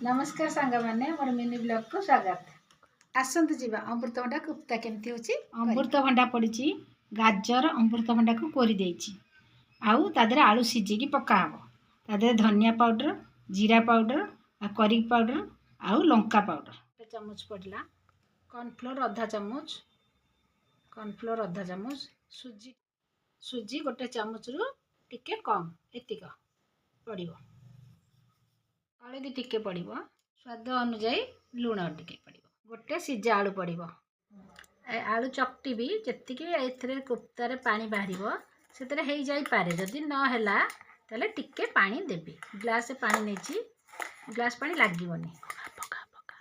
नमस्कार सांग मैंने मोर मिनी ब्लॉग को स्वागत। आसतु जी अमृतभंडा कुप्ता केमती होची। अमृतभंडा पड़ी गाजर अमृतभंडा को कोरी देछि आउ तादरे आलू सिझेकी पका हबो तादरे धनिया पाउडर जीरा पाउडर आ करी पाउडर आउ लंका पाउडर 1 चम्मच पड़ला कॉर्नफ्लोर आधा चामच सुजी सुजी 1 चामच रु टिके कम एतिक पड़िबो हलदी टिके पड़िबो स्वाद अनुसार लुण टिके पड़िबो 1 सिझा आलू पड़िबो आलू चकटी भी जेतिकी एथरे कोफ्तारे पानी बाहरिबो सेतरे हेई जाई पारे जदि न हैला तले टिके पानी देबी ग्लास पानी नेची ग्लास पानी लागिबोनी पका पका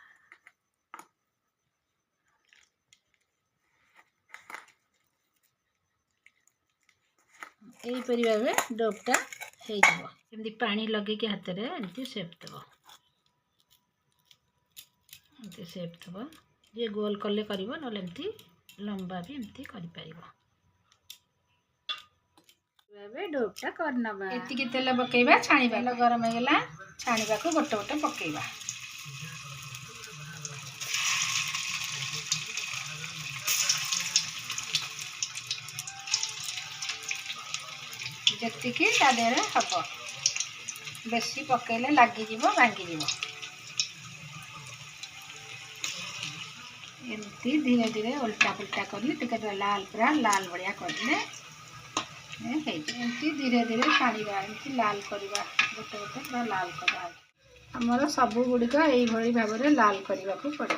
एई परिबा डोपटा हेई जबो एमदी पानी लगे के हाथ रे एमती सेप देबो एमती सेप देबो जे गोल कले करिवो न एमती लंबा भी एमती करि परिबो एबे डोपटा करनबा एतिकी तेल पकेइबा छाणीबा तेल गरम हे गेला छाणीबा को गोटे गोटे पकेइबा जेतिकी ता देरे हबो बेसी पकेले लागी जीवो भांगी जीवो एमती धीरे धीरे उल्टा पुल्टा करले टिके लाल पूरा लाल बढ़िया करले एमती धीरे धीरे छाणीबा एमती लाल करवा गोटे गोटे पूरा लाल करवा हमर सब गुड़िक यही भाव में लाल करने को पड़ो।